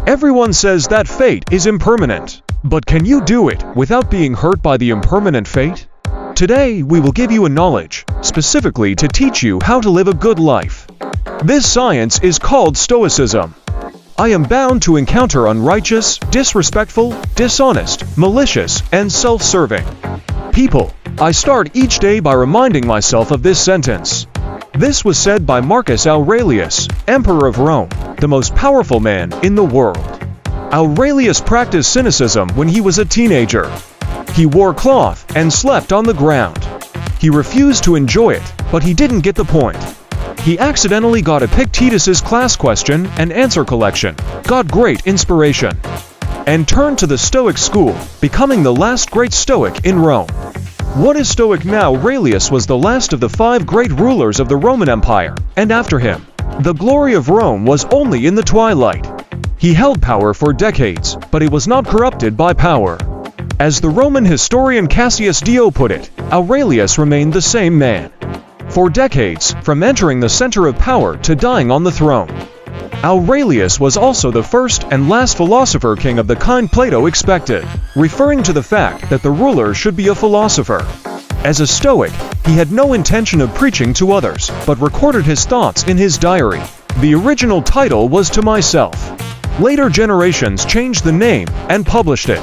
Everyone says that fate is impermanent. But can you do it without being hurt by the impermanent fate? Today, we will give you a knowledge, specifically to teach you how to live a good life. This science is called Stoicism. I am bound to encounter unrighteous, disrespectful, dishonest, malicious, and self-serving people. I start each day by reminding myself of this sentence. This was said by Marcus Aurelius, Emperor of Rome, the most powerful man in the world. Aurelius practiced cynicism when he was a teenager. He wore cloth and slept on the ground. He refused to enjoy it, but he didn't get the point. He accidentally got Epictetus's class question and answer collection, got great inspiration, and turned to the Stoic school, becoming the last great Stoic in Rome. What is Stoic now? Aurelius was the last of the 5 great rulers of the Roman Empire, and after him, the glory of Rome was only in the twilight. He held power for decades, but he was not corrupted by power. As the Roman historian Cassius Dio put it, Aurelius remained the same man for decades, from entering the center of power to dying on the throne. Aurelius was also the first and last philosopher king of the kind Plato expected, referring to the fact that the ruler should be a philosopher. As a Stoic, he had no intention of preaching to others, but recorded his thoughts in his diary. The original title was To Myself. Later generations changed the name and published it.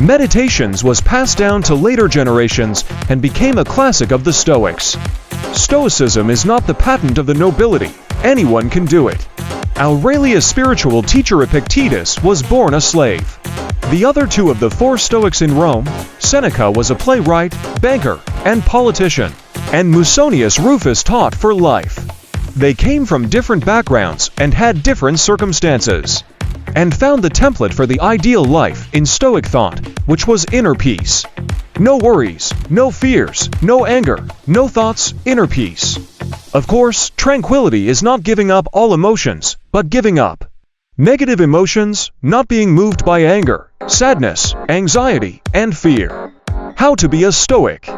Meditations was passed down to later generations and became a classic of the Stoics. Stoicism is not the patent of the nobility. Anyone can do it. Aurelius' spiritual teacher Epictetus was born a slave. The other 2 of the 4 Stoics in Rome, Seneca was a playwright, banker, and politician, and Musonius Rufus taught for life. They came from different backgrounds and had different circumstances, and found the template for the ideal life in Stoic thought, which was inner peace. No worries, no fears, no anger, no thoughts, inner peace. Of course, tranquility is not giving up all emotions, but giving up negative emotions, not being moved by anger, sadness, anxiety, and fear. How to be a Stoic?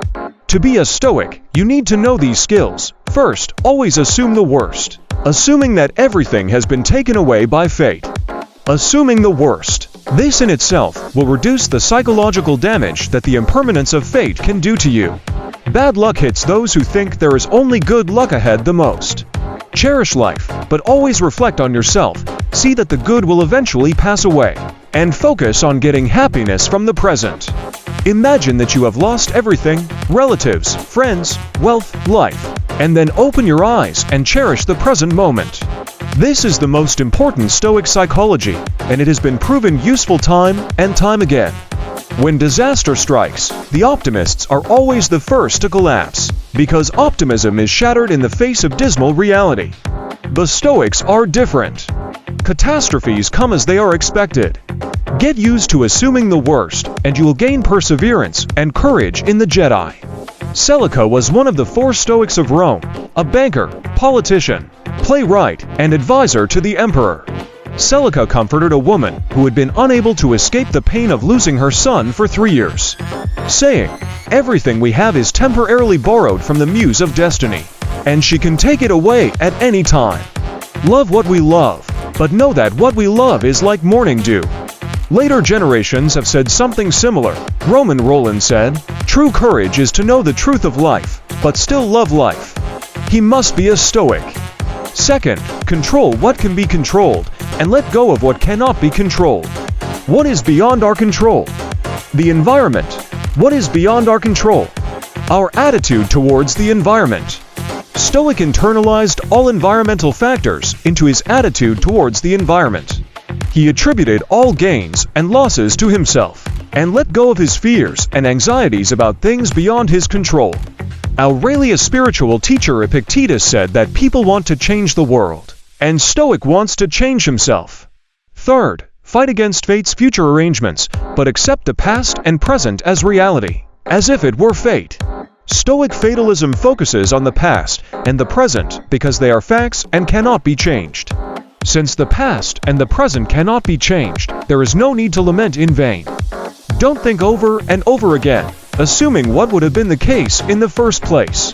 To be a Stoic, you need to know these skills. First, always assume the worst, assuming that everything has been taken away by fate. Assuming the worst. This in itself will reduce the psychological damage that the impermanence of fate can do to you. Bad luck hits those who think there is only good luck ahead the most. Cherish life, but always reflect on yourself, see that the good will eventually pass away, and focus on getting happiness from the present. Imagine that you have lost everything, relatives, friends, wealth, life, and then open your eyes and cherish the present moment. This is the most important Stoic psychology, and it has been proven useful time and time again. When disaster strikes, the optimists are always the first to collapse, because optimism is shattered in the face of dismal reality. The Stoics are different. Catastrophes come as they are expected. Get used to assuming the worst, and you will gain perseverance and courage in the Jedi. Seneca was one of the 4 Stoics of Rome, a banker, politician, playwright, and advisor to the emperor. Seneca comforted a woman who had been unable to escape the pain of losing her son for 3 years, saying, "Everything we have is temporarily borrowed from the muse of destiny, and she can take it away at any time. Love what we love, but know that what we love is like morning dew." Later generations have said something similar. Roman Roland said, "True courage is to know the truth of life, but still love life." He must be a Stoic. Second, control what can be controlled, and let go of what cannot be controlled. What is beyond our control? The environment. What is beyond our control? Our attitude towards the environment. Stoic internalized all environmental factors into his attitude towards the environment. He attributed all gains and losses to himself, and let go of his fears and anxieties about things beyond his control. Aurelius' spiritual teacher Epictetus said that people want to change the world, and Stoic wants to change himself. Third, fight against fate's future arrangements, but accept the past and present as reality, as if it were fate. Stoic fatalism focuses on the past and the present because they are facts and cannot be changed. Since the past and the present cannot be changed, there is no need to lament in vain. Don't think over and over again, assuming what would have been the case in the first place.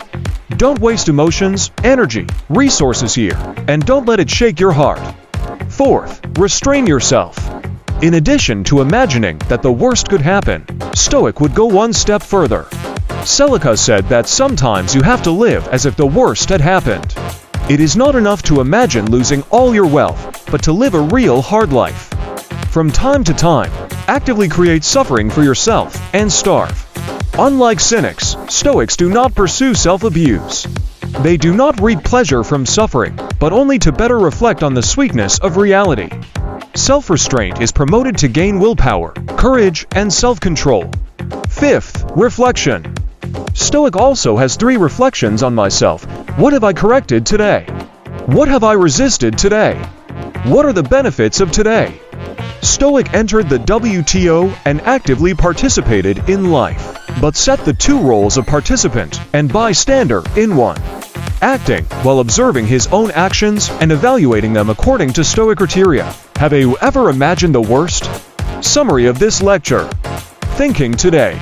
Don't waste emotions, energy, resources here, and don't let it shake your heart. Fourth, restrain yourself. In addition to imagining that the worst could happen, Stoic would go one step further. Seneca said that sometimes you have to live as if the worst had happened. It is not enough to imagine losing all your wealth, but to live a real hard life. From time to time, actively create suffering for yourself and starve. Unlike cynics, Stoics do not pursue self-abuse. They do not reap pleasure from suffering, but only to better reflect on the sweetness of reality. Self-restraint is promoted to gain willpower, courage, and self-control. Fifth, reflection. Stoic also has 3 reflections on myself. What have I corrected today? What have I resisted today? What are the benefits of today? Stoic entered the WTO and actively participated in life, but set the 2 roles of participant and bystander in one, acting while observing his own actions and evaluating them according to Stoic criteria. Have you ever imagined the worst? Summary of this lecture. Thinking today.